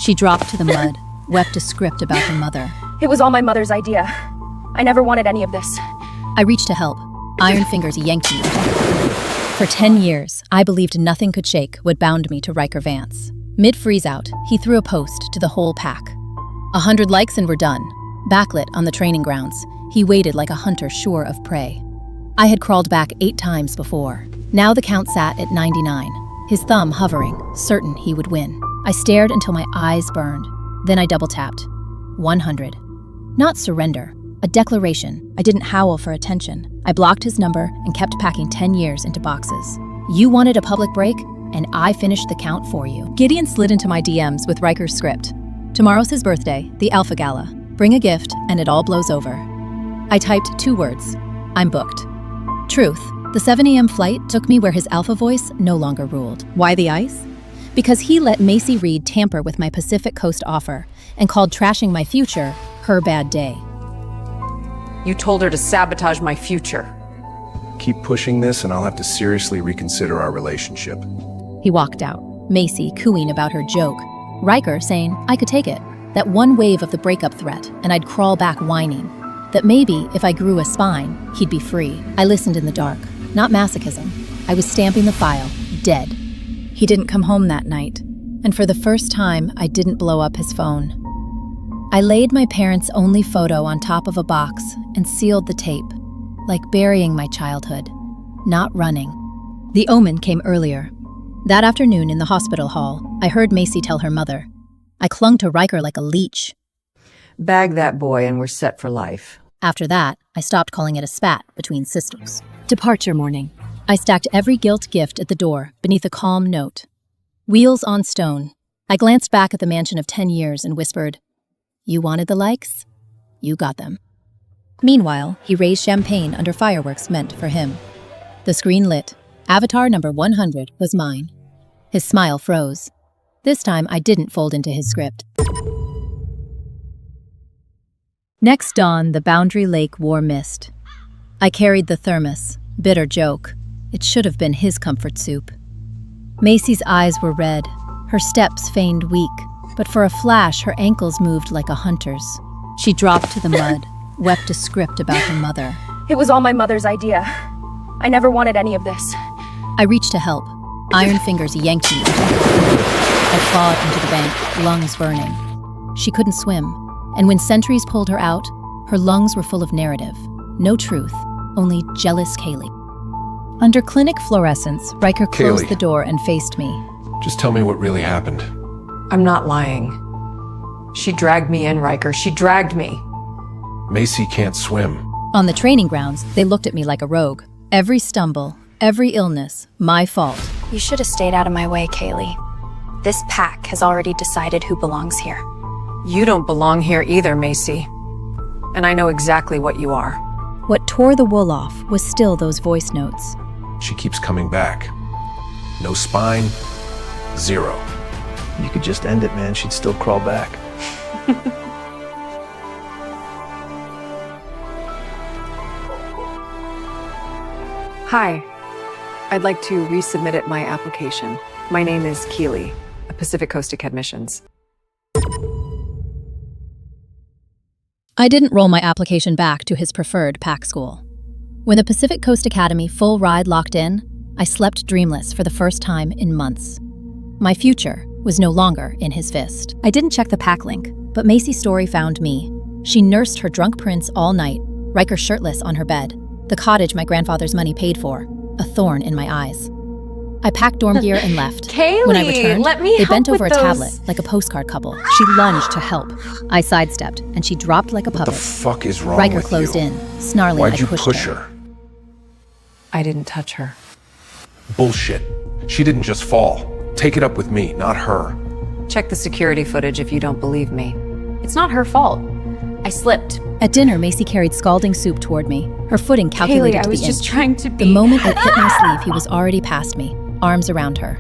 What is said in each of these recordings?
She dropped to the mud, wept a script about her mother. It was all my mother's idea. I never wanted any of this. I reached to help. Iron fingers yanked me. For 10 years, I believed nothing could shake what bound me to Riker Vance. Mid-freeze-out, he threw a post to the whole pack. 100 likes and we're done. Backlit on the training grounds, he waited like a hunter sure of prey. I had crawled back 8 times before. Now the count sat at 99, his thumb hovering, certain he would win. I stared until my eyes burned. Then I double-tapped. 100. Not surrender, a declaration. I didn't howl for attention. I blocked his number and kept packing 10 years into boxes. You wanted a public break, and I finished the count for you. Gideon slid into my DMs with Riker's script. Tomorrow's his birthday, the Alpha Gala. Bring a gift, and it all blows over. I typed 2 words. I'm booked. Truth. The 7 a.m. flight took me where his alpha voice no longer ruled. Why the ice? Because he let Macy Reed tamper with my Pacific Coast offer and called trashing my future her bad day. You told her to sabotage my future. Keep pushing this and I'll have to seriously reconsider our relationship. He walked out, Macy cooing about her joke, Riker saying I could take it, that one wave of the breakup threat, and I'd crawl back whining, that maybe if I grew a spine, he'd be free. I listened in the dark, not masochism. I was stamping the file, dead. He didn't come home that night, and for the first time, I didn't blow up his phone. I laid my parents' only photo on top of a box and sealed the tape, like burying my childhood, not running. The omen came earlier. That afternoon in the hospital hall, I heard Macy tell her mother. I clung to Riker like a leech. Bag that boy and we're set for life. After that, I stopped calling it a spat between sisters. Departure morning. I stacked every guilt gift at the door beneath a calm note. Wheels on stone. I glanced back at the mansion of 10 years and whispered, you wanted the likes? You got them. Meanwhile, he raised champagne under fireworks meant for him. The screen lit. Avatar number 100 was mine. His smile froze. This time, I didn't fold into his script. Next dawn, the Boundary Lake wore mist. I carried the thermos. Bitter joke. It should have been his comfort soup. Macy's eyes were red. Her steps feigned weak, but for a flash, her ankles moved like a hunter's. She dropped to the mud, wept a script about her mother. It was all my mother's idea. I never wanted any of this. I reached to help. Iron fingers yanked me. I clawed into the bank, lungs burning. She couldn't swim, and when sentries pulled her out, her lungs were full of narrative. No truth, only jealous Kaylee. Under clinic fluorescence, Riker closed the door and faced me. Just tell me what really happened. I'm not lying. She dragged me in, Riker. She dragged me. Macy can't swim. On the training grounds, they looked at me like a rogue. Every stumble, every illness, my fault. You should have stayed out of my way, Kaylee. This pack has already decided who belongs here. You don't belong here either, Macy. And I know exactly what you are. What tore the wool off was still those voice notes. She keeps coming back. No spine, 0. You could just end it, man. She'd still crawl back. Hi. I'd like to resubmit my application. My name is Keely, a Pacific Coast Admissions. I didn't roll my application back to his preferred pack school. When the Pacific Coast Academy full ride locked in, I slept dreamless for the first time in months. My future was no longer in his fist. I didn't check the pack link, but Macy's story found me. She nursed her drunk prince all night, Riker shirtless on her bed, the cottage my grandfather's money paid for, a thorn in my eyes. I packed dorm gear and left. Kaylee, when I returned, they bent over a those. tablet like a postcard couple. She lunged to help. I sidestepped, and she dropped like a puppet. What the fuck is wrong Riker with closed you? in, snarling. Why'd I you pushed push her? I didn't touch her. Bullshit. She didn't just fall. Take it up with me, not her. Check the security footage if you don't believe me. It's not her fault. I slipped. At dinner, Macy carried scalding soup toward me, her footing calculated Kaylee, to I was the just inch. trying to be... The moment I hit my sleeve, he was already past me, arms around her.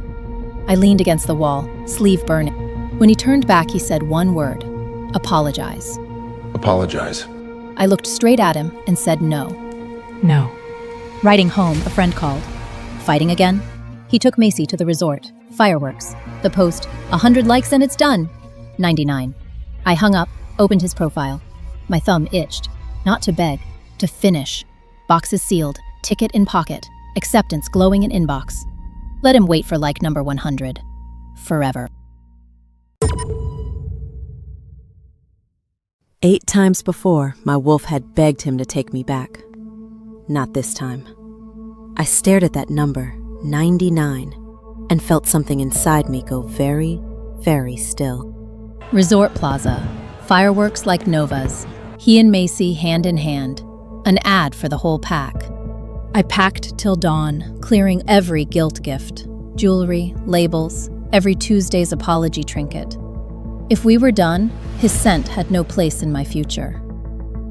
I leaned against the wall, sleeve burning. When he turned back, he said one word, apologize. Apologize. I looked straight at him and said no. No. Riding home, a friend called. Fighting again? He took Macy to the resort. Fireworks. The post, 100 likes and it's done. 99. I hung up, opened his profile. My thumb itched. Not to beg, to finish. Boxes sealed, ticket in pocket, acceptance glowing in inbox. Let him wait for like number 100. Forever. 8 times before, my wolf had begged him to take me back. Not this time. I stared at that number, 99, and felt something inside me go very, very still. Resort Plaza. Fireworks like novas. He and Macy hand in hand. An ad for the whole pack. I packed till dawn, clearing every guilt gift. Jewelry, labels, every Tuesday's apology trinket. If we were done, his scent had no place in my future.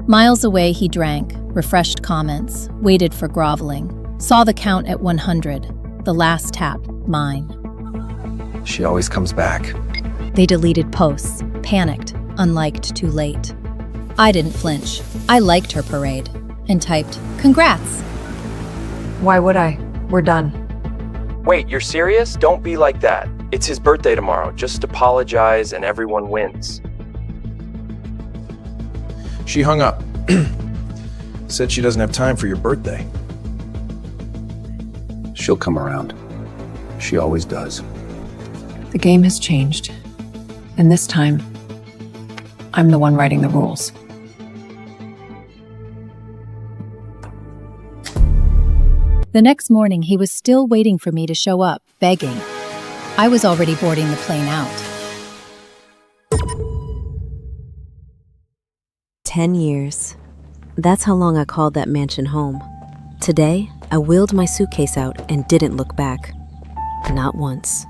Miles away, he drank, refreshed comments, waited for groveling, saw the count at 100, the last tap, mine. She always comes back. They deleted posts, panicked, unliked too late. I didn't flinch. I liked her parade and typed, "Congrats." Why would I? We're done. Wait, you're serious? Don't be like that. It's his birthday tomorrow. Just apologize and everyone wins. She hung up. Said she doesn't have time for your birthday. She'll come around. She always does. The game has changed. And this time, I'm the one writing the rules. The next morning, he was still waiting for me to show up, begging. I was already boarding the plane out. 10 years. That's how long I called that mansion home. Today, I wheeled my suitcase out and didn't look back. Not once.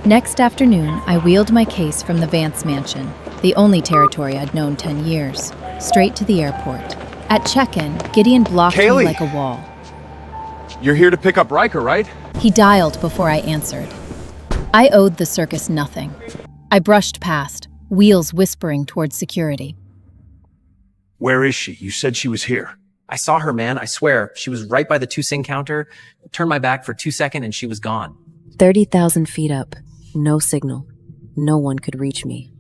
Next afternoon, I wheeled my case from the Vance mansion, the only territory I'd known 10 years, straight to the airport. At check-in, Gideon blocked me Kaylee! like a wall. You're here to pick up Riker, right? He dialed before I answered. I owed the circus nothing. I brushed past, wheels whispering towards security. Where is she? You said she was here. I saw her, man. I swear. She was right by the 2 Sing counter. Turned my back for 2 seconds and she was gone. 30,000 feet up. No signal. No one could reach me.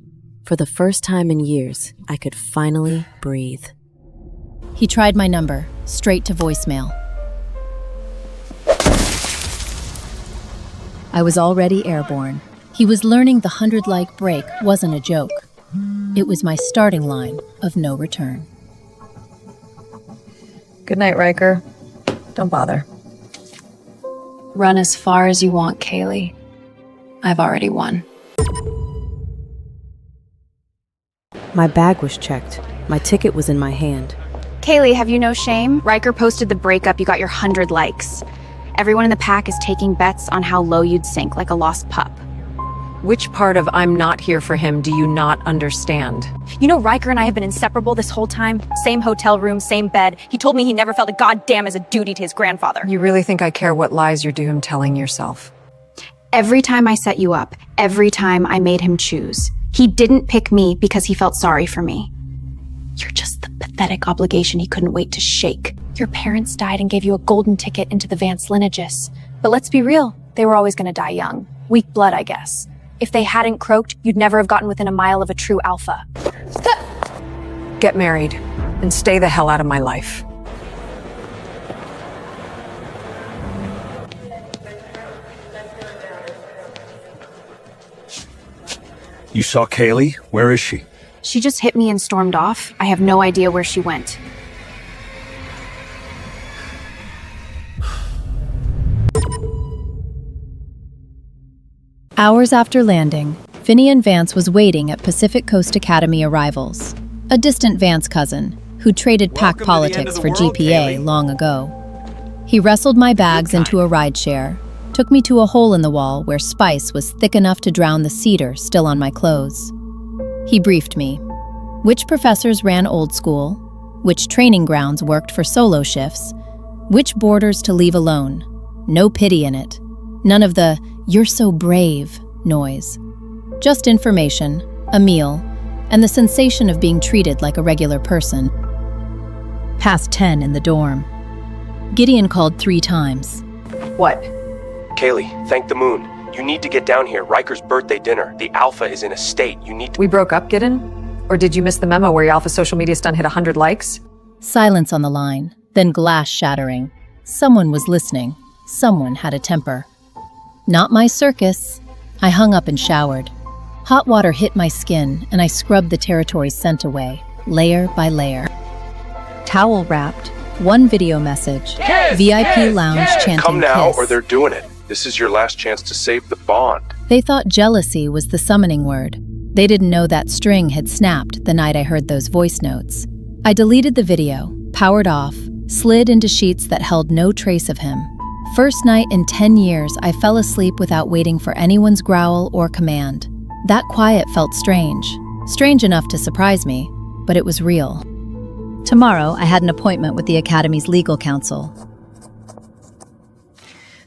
For the first time in years, I could finally breathe. He tried my number, straight to voicemail. I was already airborne. He was learning the 100-like break wasn't a joke. It was my starting line of no return. Good night, Riker. Don't bother. Run as far as you want, Kaylee. I've already won. My bag was checked. My ticket was in my hand. Kaylee, have you no shame? Riker posted the breakup, you got your 100 likes. Everyone in the pack is taking bets on how low you'd sink, like a lost pup. Which part of I'm not here for him do you not understand? You know Riker and I have been inseparable this whole time? Same hotel room, same bed. He told me he never felt a goddamn as a duty to his grandfather. You really think I care what lies you're doom telling yourself? Every time I set you up, every time I made him choose, he didn't pick me because he felt sorry for me. You're just the pathetic obligation he couldn't wait to shake. Your parents died and gave you a golden ticket into the Vance lineages. But let's be real, they were always gonna die young. Weak blood, I guess. If they hadn't croaked, you'd never have gotten within a mile of a true alpha. Get married and stay the hell out of my life. You saw Kaylee? Where is she? She just hit me and stormed off. I have no idea where she went. Hours after landing, Finian Vance was waiting at Pacific Coast Academy arrivals, a distant Vance cousin who traded pack politics for GPA long ago. He wrestled my bags into a rideshare, took me to a hole in the wall where spice was thick enough to drown the cedar still on my clothes. He briefed me. Which professors ran old school, which training grounds worked for solo shifts, which borders to leave alone. No pity in it. None of the, "you're so brave" noise. Just information, a meal, and the sensation of being treated like a regular person. Past 10 in the dorm. Gideon called 3 times. What? Kaylee, thank the moon. You need to get down here. Riker's birthday dinner. The Alpha is in a state. You need to... We broke up, Gideon? Or did you miss the memo where your Alpha social media stunt hit 100 likes? Silence on the line, then glass shattering. Someone was listening. Someone had a temper. Not my circus. I hung up and showered. Hot water hit my skin, and I scrubbed the territory's scent away, layer by layer. Towel wrapped. One video message. VIP lounge chanting Come now, kiss. or they're doing it. This is your last chance to save the bond. They thought jealousy was the summoning word. They didn't know that string had snapped the night I heard those voice notes. I deleted the video, powered off, slid into sheets that held no trace of him. First night in 10 years, I fell asleep without waiting for anyone's growl or command. That quiet felt strange. Strange enough to surprise me, but it was real. Tomorrow, I had an appointment with the Academy's legal counsel.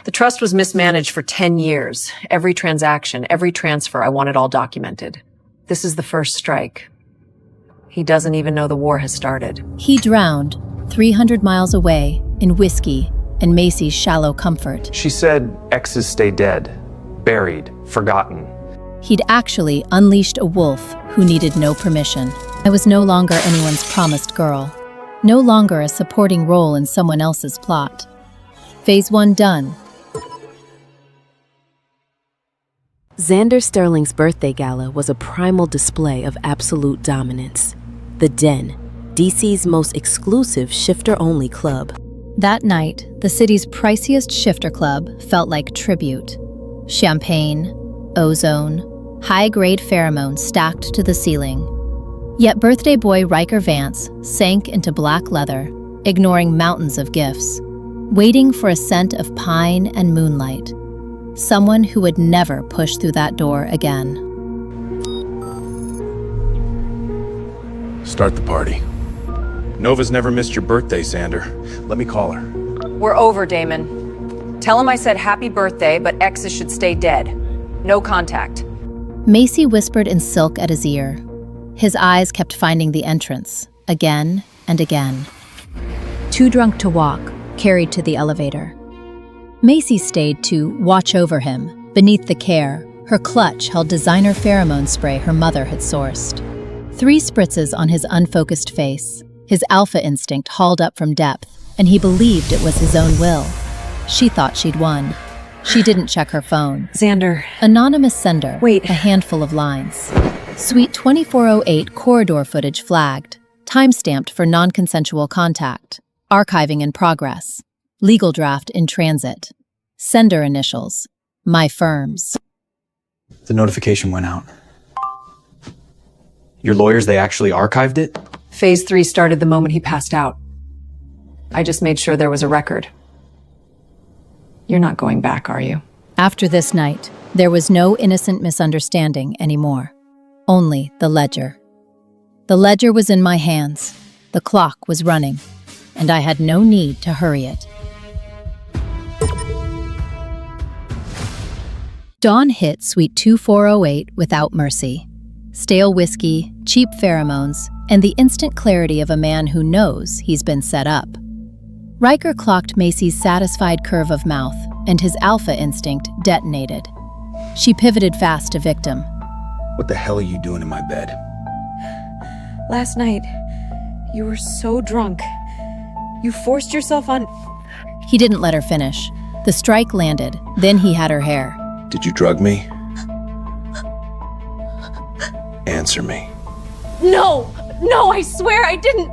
The trust was mismanaged for 10 years. Every transaction, every transfer, I want it all documented. This is the first strike. He doesn't even know the war has started. He drowned 300 miles away in whiskey and Macy's shallow comfort. She said exes stay dead, buried, forgotten. He'd actually unleashed a wolf who needed no permission. I was no longer anyone's promised girl. No longer a supporting role in someone else's plot. Phase 1 done. Xander Sterling's birthday gala was a primal display of absolute dominance. The Den, DC's most exclusive shifter-only club. That night, the city's priciest shifter club felt like tribute. Champagne, ozone, high-grade pheromones stacked to the ceiling. Yet birthday boy Riker Vance sank into black leather, ignoring mountains of gifts, waiting for a scent of pine and moonlight. Someone who would never push through that door again. Start the party. Nova's never missed your birthday, Xander. Let me call her. We're over, Damon. Tell him I said happy birthday, but exes should stay dead. No contact. Macy whispered in silk at his ear. His eyes kept finding the entrance, again and again. Too drunk to walk, carried to the elevator. Macy stayed to watch over him. Beneath the care, her clutch held designer pheromone spray her mother had sourced. 3 spritzes on his unfocused face, his alpha instinct hauled up from depth, and he believed it was his own will. She thought she'd won. She didn't check her phone. Xander. Anonymous sender. Wait. A handful of lines. Suite 2408 corridor footage flagged. Timestamped for non-consensual contact. Archiving in progress. Legal draft in transit. Sender initials. My firms. The notification went out. Your lawyers, they actually archived it? Phase 3 started the moment he passed out. I just made sure there was a record. You're not going back, are you? After this night, there was no innocent misunderstanding anymore. Only the ledger. The ledger was in my hands. The clock was running, and I had no need to hurry it. Dawn hit Suite 2408 without mercy. Stale whiskey, cheap pheromones, and the instant clarity of a man who knows he's been set up. Riker clocked Macy's satisfied curve of mouth, and his alpha instinct detonated. She pivoted fast to victim. What the hell are you doing in my bed? Last night, you were so drunk. You forced yourself on... He didn't let her finish. The strike landed, then he had her hair. Did you drug me? Answer me. No, I swear I didn't.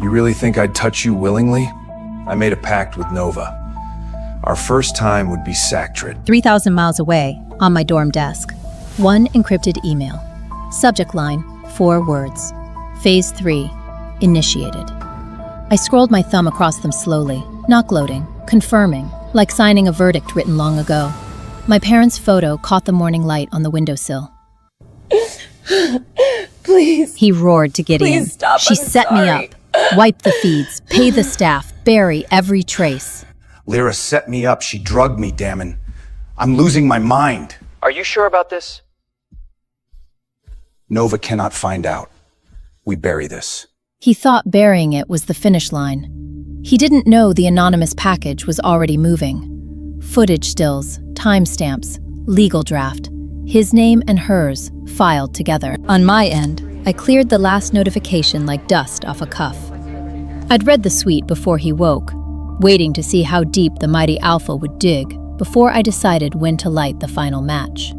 You really think I'd touch you willingly? I made a pact with Nova. Our first time would be sacred. 3,000 miles away, on my dorm desk. 1 encrypted email. Subject line, 4 words. Phase 3, initiated. I scrolled my thumb across them slowly, not gloating, confirming, like signing a verdict written long ago. My parents' photo caught the morning light on the windowsill. Please. He roared to Gideon. Please stop. She I'm set sorry. me up. Wipe the feeds, pay the staff, bury every trace. Lyra set me up. She drugged me, Damon. I'm losing my mind. Are you sure about this? Nova cannot find out. We bury this. He thought burying it was the finish line. He didn't know the anonymous package was already moving. Footage stills, timestamps, legal draft, his name and hers filed together. On my end, I cleared the last notification like dust off a cuff. I'd read the suite before he woke, waiting to see how deep the mighty Alpha would dig before I decided when to light the final match.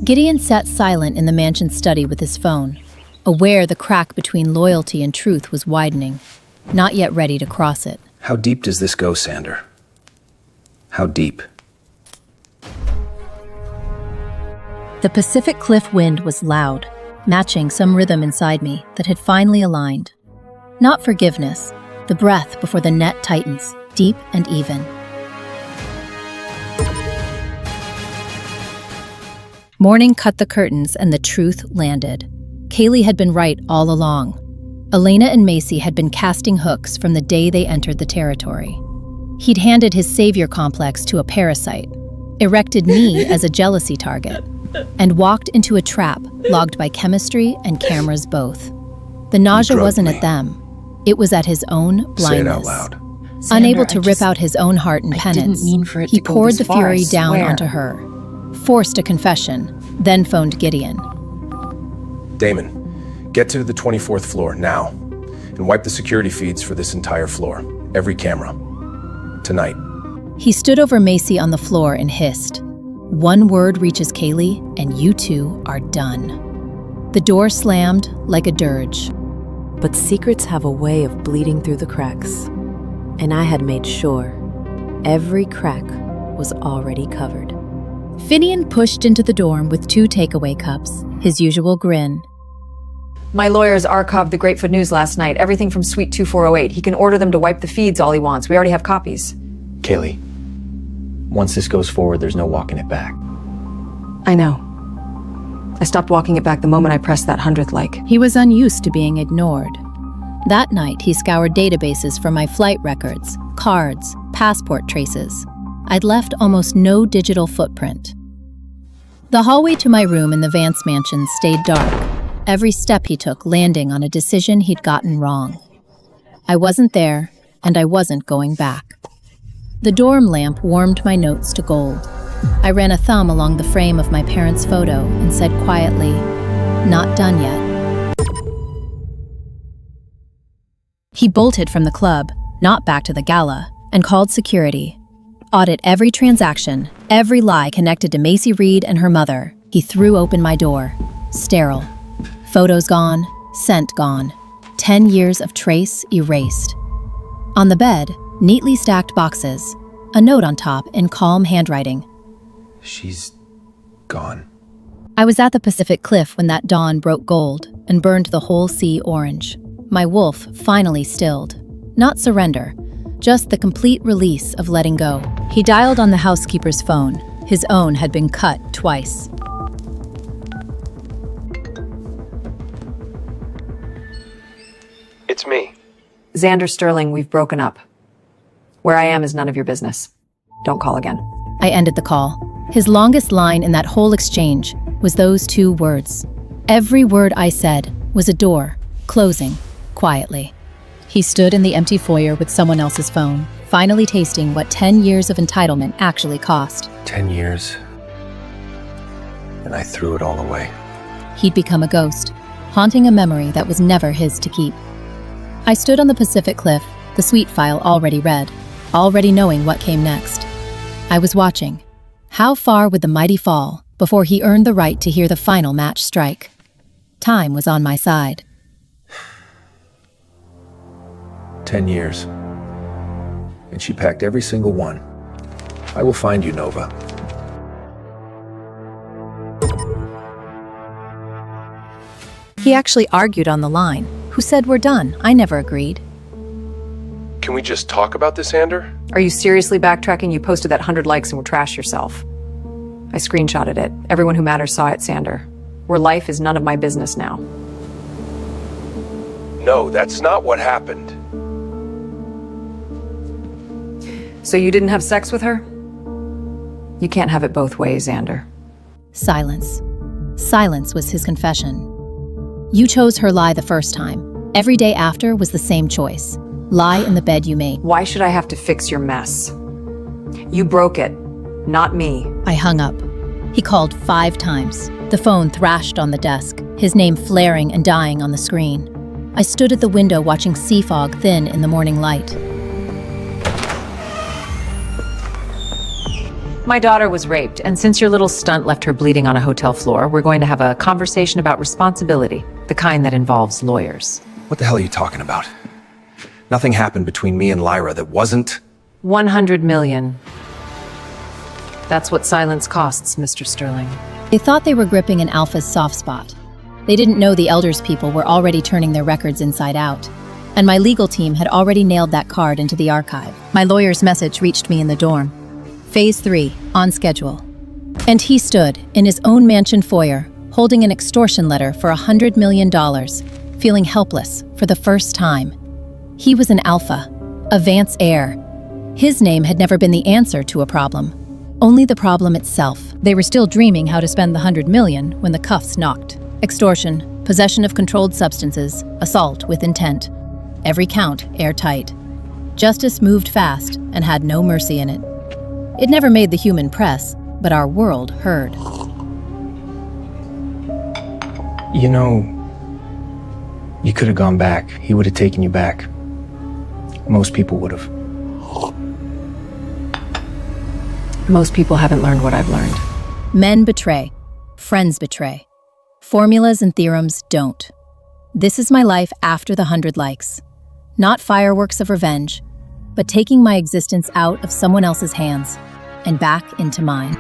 Gideon sat silent in the mansion study with his phone, aware the crack between loyalty and truth was widening, not yet ready to cross it. How deep does this go, Sander? How deep? The Pacific cliff wind was loud, matching some rhythm inside me that had finally aligned. Not forgiveness, the breath before the net tightens, deep and even. Morning cut the curtains and the truth landed. Kaylee had been right all along. Elena and Macy had been casting hooks from the day they entered the territory. He'd handed his savior complex to a parasite, erected me as a jealousy target, and walked into a trap logged by chemistry and cameras both. The nausea wasn't at them. It was at his own blindness. Say it out loud. Unable to rip out his own heart in penance, he poured the fury down onto her, forced a confession, then phoned Gideon. Damon, get to the 24th floor now and wipe the security feeds for this entire floor. Every camera. Tonight. He stood over Macy on the floor and hissed. One word reaches Kaylee, and you two are done. The door slammed like a dirge. But secrets have a way of bleeding through the cracks. And I had made sure every crack was already covered. Finian pushed into the dorm with 2 takeaway cups, his usual grin. My lawyers archived the Grateful News last night, everything from Suite 2408. He can order them to wipe the feeds all he wants. We already have copies. Kaylee, once this goes forward, there's no walking it back. I know. I stopped walking it back the moment I pressed that 100th like. He was unused to being ignored. That night, he scoured databases for my flight records, cards, passport traces. I'd left almost no digital footprint. The hallway to my room in the Vance mansion stayed dark, every step he took landing on a decision he'd gotten wrong. I wasn't there, and I wasn't going back. The dorm lamp warmed my notes to gold. I ran a thumb along the frame of my parents' photo and said quietly, "Not done yet." He bolted from the club, not back to the gala, and called security. Audit every transaction, every lie connected to Macy Reed and her mother. He threw open my door. Sterile. Photos gone, scent gone. 10 years of trace erased. On the bed, neatly stacked boxes, a note on top in calm handwriting. She's gone. I was at the Pacific Cliff when that dawn broke gold and burned the whole sea orange. My wolf finally stilled. Not surrender, just the complete release of letting go. He dialed on the housekeeper's phone. His own had been cut twice. It's me. Xander Sterling, we've broken up. Where I am is none of your business. Don't call again. I ended the call. His longest line in that whole exchange was those 2 words. Every word I said was a door, closing, quietly. He stood in the empty foyer with someone else's phone, finally tasting what 10 years of entitlement actually cost. 10 years. And I threw it all away. He'd become a ghost, haunting a memory that was never his to keep. I stood on the Pacific Cliff, the suite file already read, already knowing what came next. I was watching. How far would the mighty fall before he earned the right to hear the final match strike? Time was on my side. 10 years. And she packed every single one. I will find you, Nova. He actually argued on the line. Who said we're done? I never agreed. Can we just talk about this, Sander? Are you seriously backtracking? You posted that 100 likes and will trash yourself. I screenshotted it. Everyone who matters saw it, Sander. Where life is none of my business now. No, that's not what happened. So you didn't have sex with her? You can't have it both ways, Xander. Silence. Silence was his confession. You chose her lie the first time. Every day after was the same choice. Lie in the bed you made. Why should I have to fix your mess? You broke it. not me. I hung up. He called 5 times. The phone thrashed on the desk, his name flaring and dying on the screen. I stood at the window watching sea fog thin in the morning light. My daughter was raped, and since your little stunt left her bleeding on a hotel floor, we're going to have a conversation about responsibility, the kind that involves lawyers. What the hell are you talking about? Nothing happened between me and Lyra that wasn't... 100 million. That's what silence costs, Mr. Sterling. They thought they were gripping an alpha's soft spot. They didn't know the elders people were already turning their records inside out. And my legal team had already nailed that card into the archive. My lawyer's message reached me in the dorm. Phase 3, on schedule. And he stood in his own mansion foyer, holding an extortion letter for $100 million, feeling helpless for the first time. He was an alpha, a Vance heir. His name had never been the answer to a problem, only the problem itself. They were still dreaming how to spend the $100 million when the cuffs knocked. Extortion, possession of controlled substances, assault with intent. Every count airtight. Justice moved fast and had no mercy in it. It never made the human press, but our world heard. You know, you could have gone back. He would have taken you back. Most people would have. Most people haven't learned what I've learned. Men betray. Friends betray. Formulas and theorems don't. This is my life after the 100 likes. Not fireworks of revenge, but taking my existence out of someone else's hands and back into mine.